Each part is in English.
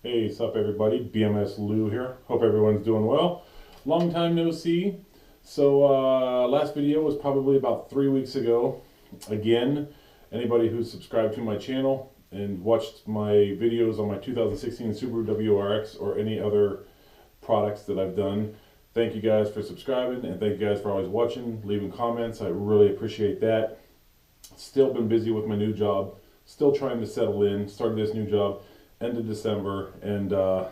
Hey, what's up everybody? BMSLou here. Hope everyone's doing well. Long time no see. Last video was probably about 3 weeks ago. Again, anybody who's subscribed to my channel and watched my videos on my 2016 Subaru WRX or any other products that I've done, thank you guys for subscribing and thank you guys for always watching, leaving comments. I really appreciate that. Still been busy with my new job. Still trying to settle in. Started this new job end of December, and I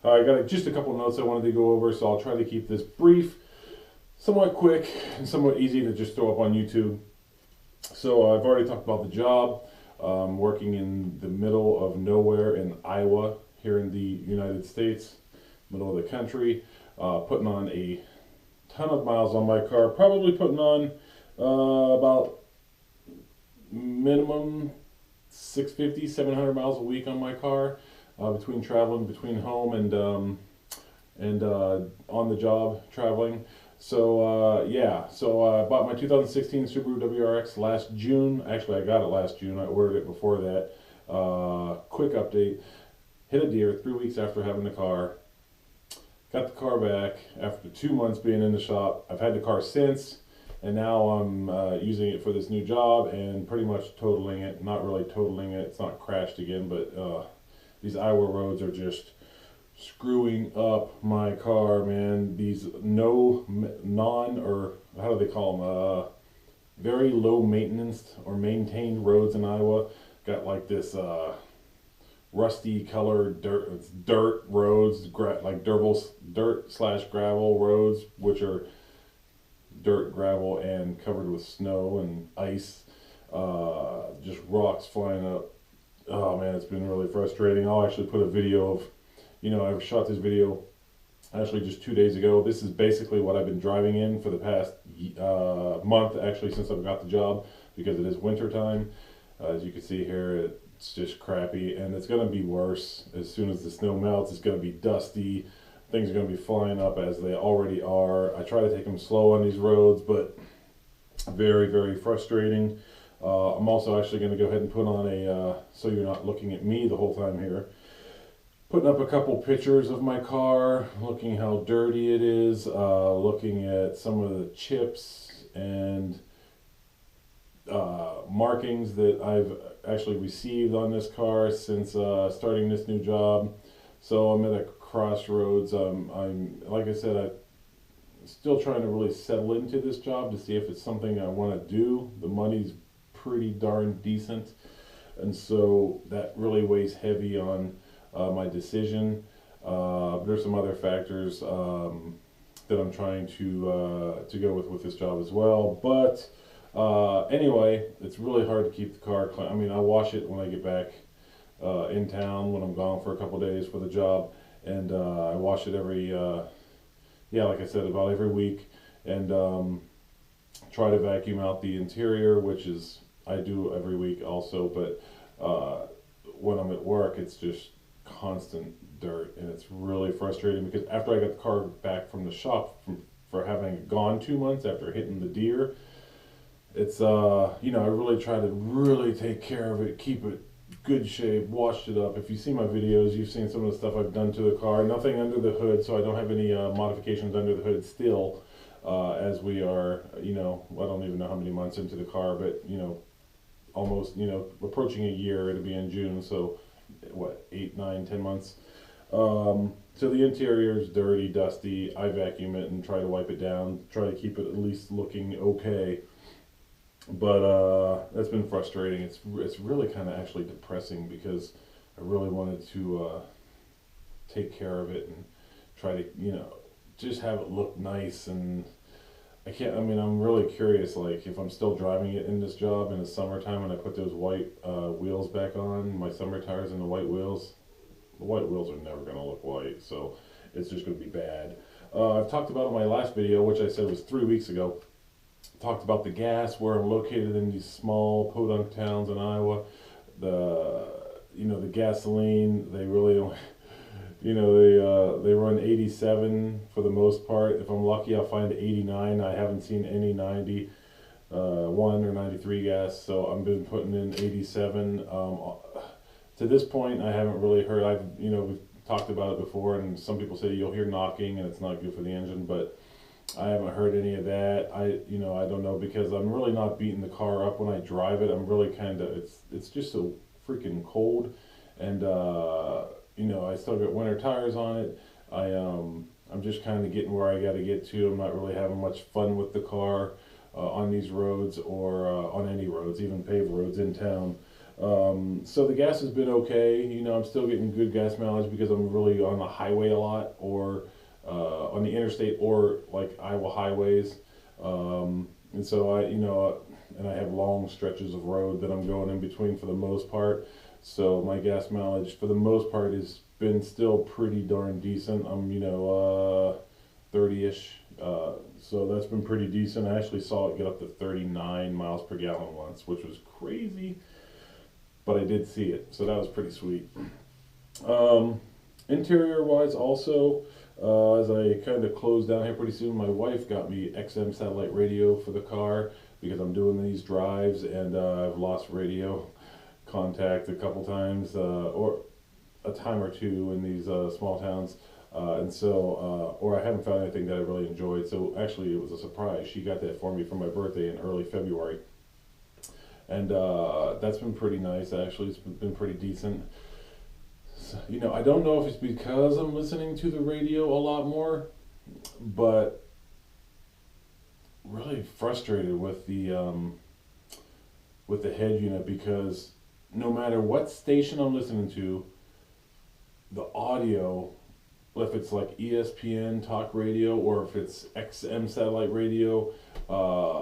got just a couple notes I wanted to go over, so I'll try to keep this brief, somewhat quick, and somewhat easy to just throw up on YouTube. So I've already talked about the job. Working in the middle of nowhere in Iowa, here in the United States, middle of the country, putting on a ton of miles on my car, probably putting on about minimum 650, 700 miles a week on my car, between traveling between home and on the job traveling. So I bought my 2016 Subaru WRX last June. Actually, I got it last June. I ordered it before that. Quick update: hit a deer 3 weeks after having the car. Got the car back after 2 months being in the shop. I've had the car since. And now I'm using it for this new job and pretty much totaling it. Not really totaling it. It's not crashed again, but these Iowa roads are just screwing up my car, man. These or how do they call them? Very low maintenance or maintained roads in Iowa. Got like this rusty colored dirt roads, like dirt slash gravel roads, which are dirt, gravel, and covered with snow and ice, just rocks flying up. Oh man, it's been really frustrating. I'll actually put a video of, I shot this video actually just 2 days ago. This is basically what I've been driving in for the past month, actually, since I've got the job, because it is winter time. As you can see here, it's just crappy, and it's going to be worse as soon as the snow melts. It's going to be dusty. Things are going to be flying up as they already are. I try to take them slow on these roads, but very, very frustrating. I'm also actually going to go ahead and put on so you're not looking at me the whole time here, putting up a couple pictures of my car, looking how dirty it is, looking at some of the chips and markings that I've actually received on this car since starting this new job. So I'm at a crossroads. I'm like I said, I'm still trying to really settle into this job to see if it's something I want to do. The money's pretty darn decent, and so that really weighs heavy on my decision. There's some other factors that I'm trying to go with this job as well. But anyway, it's really hard to keep the car clean. I mean, I wash it when I get back in town when I'm gone for a couple days for the job, and I wash it like I said, about every week, and try to vacuum out the interior, which is I do every week also. But when I'm at work, it's just constant dirt, and it's really frustrating because after I got the car back from the shop for having gone 2 months after hitting the deer, it's I really try to really take care of it, keep it good shape, washed it up. If you see my videos, you've seen some of the stuff I've done to the car. Nothing under the hood, so I don't have any modifications under the hood still, as we are, I don't even know how many months into the car, but, almost, approaching a year. It'll be in June, so what, 8, 9, 10 months. So the interior is dirty, dusty. I vacuum it and try to wipe it down, try to keep it at least looking okay. But that's been frustrating. It's really kind of actually depressing because I really wanted to take care of it and try to just have it look nice. And I can't. I mean, I'm really curious, like if I'm still driving it in this job in the summertime when I put those white wheels back on, my summer tires and the white wheels. The white wheels are never going to look white, so it's just going to be bad. I've talked about in my last video, which I said was 3 weeks ago. Talked about the gas, where I'm located in these small podunk towns in Iowa. The gasoline, they really don't, they run 87 for the most part. If I'm lucky, I'll find 89. I haven't seen any 91 or 93 gas, so I've been putting in 87. to this point, I haven't really heard. We've talked about it before, and some people say you'll hear knocking, and it's not good for the engine, but I haven't heard any of that. I don't know, because I'm really not beating the car up when I drive it. I'm really kind of, it's just so freaking cold, and I still got winter tires on it. I'm just kind of getting where I got to get to. I'm not really having much fun with the car on these roads, or on any roads, even paved roads in town. So the gas has been okay. I'm still getting good gas mileage because I'm really on the highway a lot, or on the interstate, or like Iowa highways. And so and I have long stretches of road that I'm going in between for the most part. So my gas mileage for the most part has been still pretty darn decent. I'm 30-ish. So that's been pretty decent. I actually saw it get up to 39 miles per gallon once, which was crazy, but I did see it, so that was pretty sweet. Interior wise also, as I kind of close down here pretty soon, my wife got me XM satellite radio for the car because I'm doing these drives, and I've lost radio contact a couple times, or a time or two in these small towns. And so, or I haven't found anything that I really enjoyed. So actually, it was a surprise. She got that for me for my birthday in early February. And that's been pretty nice, actually. It's been pretty decent. So, I don't know if it's because I'm listening to the radio a lot more, but really frustrated with the head unit, because no matter what station I'm listening to, the audio, if it's like ESPN talk radio, or if it's XM satellite radio,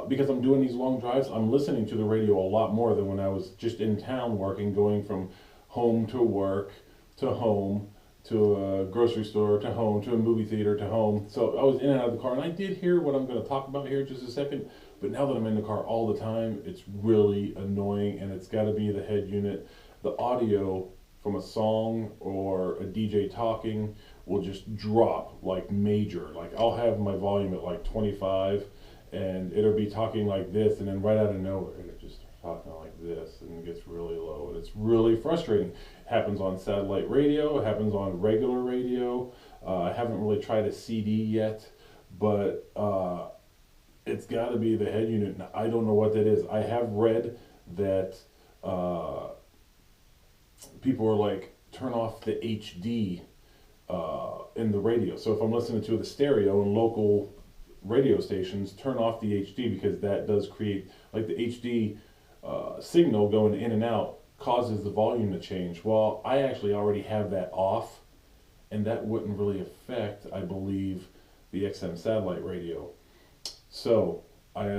because I'm doing these long drives, I'm listening to the radio a lot more than when I was just in town working, going from home to work to home to a grocery store to home to a movie theater to home. So I was in and out of the car, and I did hear what I'm going to talk about here in just a second, but now that I'm in the car all the time, it's really annoying, and it's got to be the head unit. The audio from a song or a DJ talking will just drop like major. Like I'll have my volume at like 25, and it'll be talking like this, and then right out of nowhere it just starts talking like this, and it gets really low, and it's really frustrating. It happens on satellite radio, it happens on regular radio. I haven't really tried a CD yet, but it's got to be the head unit. Now, I don't know what that is. I have read that people are like, turn off the HD in the radio. So if I'm listening to the stereo in local radio stations, turn off the HD, because that does create, like, the HD signal going in and out causes the volume to change. Well, I actually already have that off, and that wouldn't really affect, I believe, the XM satellite radio. So I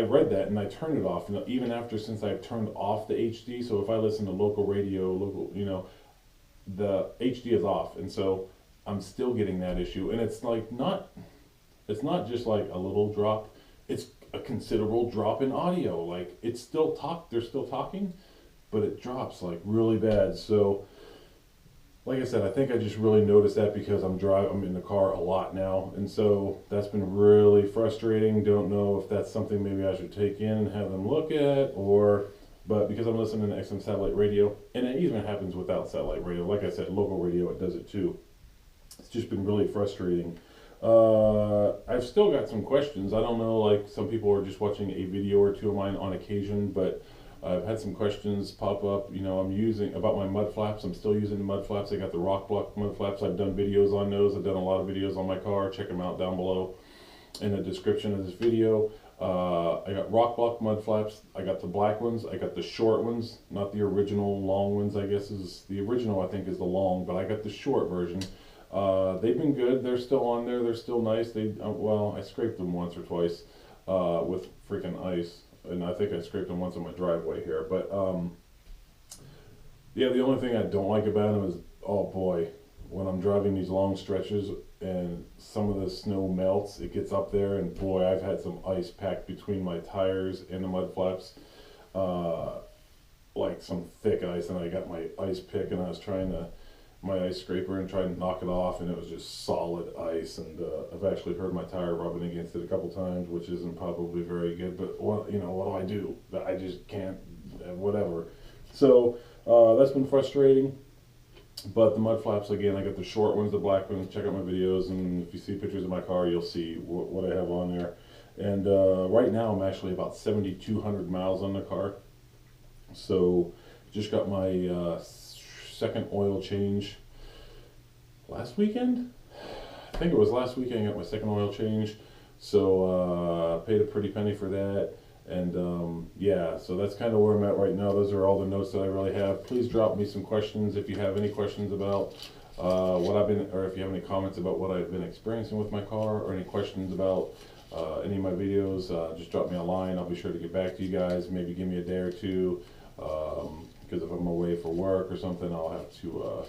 read that, and I turned it off, even after, since I've turned off the HD. So if I listen to local radio, the HD is off, and so I'm still getting that issue. And it's like it's not just like a little drop, it's a considerable drop in audio. Like they're still talking, but it drops like really bad. So like I said, I think I just really noticed that because I'm in the car a lot now, and so that's been really frustrating. Don't know if that's something maybe I should take in and have them look at, but because I'm listening to XM satellite radio, and it even happens without satellite radio. Like I said, local radio, it does it too. It's just been really frustrating. I've still got some questions. I don't know, like some people are just watching a video or two of mine on occasion, but I've had some questions pop up. I'm using about my mud flaps. I'm still using the mud flaps. I got the rock block mud flaps. I've done videos on those. I've done a lot of videos on my car. Check them out down below in the description of this video. I got rock block mud flaps. I got the black ones. I got the short ones, not the original long ones. I guess is the original. I think is the long, but I got the short version. They've been good. They're still on there. They're still nice. Well, I scraped them once or twice with freaking ice. And I think I scraped them once on my driveway here. But yeah, the only thing I don't like about them is, oh boy, when I'm driving these long stretches and some of the snow melts, it gets up there, and boy, I've had some ice packed between my tires and the mud flaps, like some thick ice. And I got my ice pick, and I was trying my ice scraper and trying to knock it off, and it was just solid ice. And I've actually heard my tire rubbing against it a couple times, which isn't probably very good, but what do I do? I just can't, whatever. So That's been frustrating. But the mud flaps, again, I got the short ones, the black ones. Check out my videos, and if you see pictures of my car, you'll see what I have on there. And right now, I'm actually about 7,200 miles on the car. So, just got my second oil change last weekend. I think it was last weekend I got my second oil change. So, paid a pretty penny for that. And yeah, so that's kind of where I'm at right now. Those are all the notes that I really have. Please drop me some questions if you have any questions about what I've been, or if you have any comments about what I've been experiencing with my car, or any questions about any of my videos. Just drop me a line. I'll be sure to get back to you guys. Maybe give me a day or two, because if I'm away for work or something, I'll have to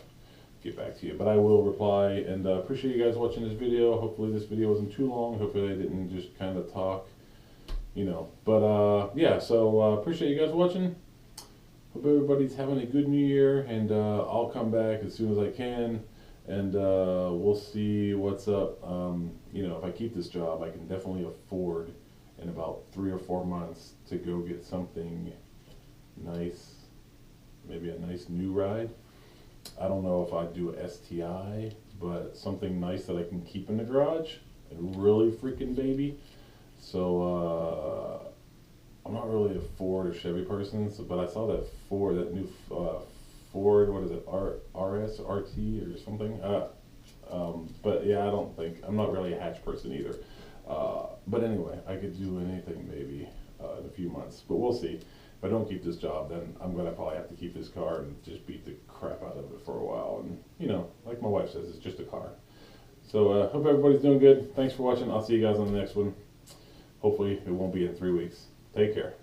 get back to you. But I will reply, and appreciate you guys watching this video. Hopefully this video wasn't too long. Hopefully I didn't just kind of talk. But yeah, so appreciate you guys watching. Hope everybody's having a good new year, and I'll come back as soon as I can, and we'll see what's up. If I keep this job, I can definitely afford in about 3 or 4 months to go get something nice, maybe a nice new ride. I don't know if I'd do a STI, but something nice that I can keep in the garage, and really freaking baby. So I'm not really a Ford or Chevy person, but I saw that new Ford, what is it, RS, RT or something. But yeah, I'm not really a hatch person either. But anyway, I could do anything maybe in a few months, but we'll see. If I don't keep this job, then I'm gonna probably have to keep this car and just beat the crap out of it for a while. And like my wife says, it's just a car. So hope everybody's doing good. Thanks for watching. I'll see you guys on the next one. Hopefully it won't be in 3 weeks. Take care.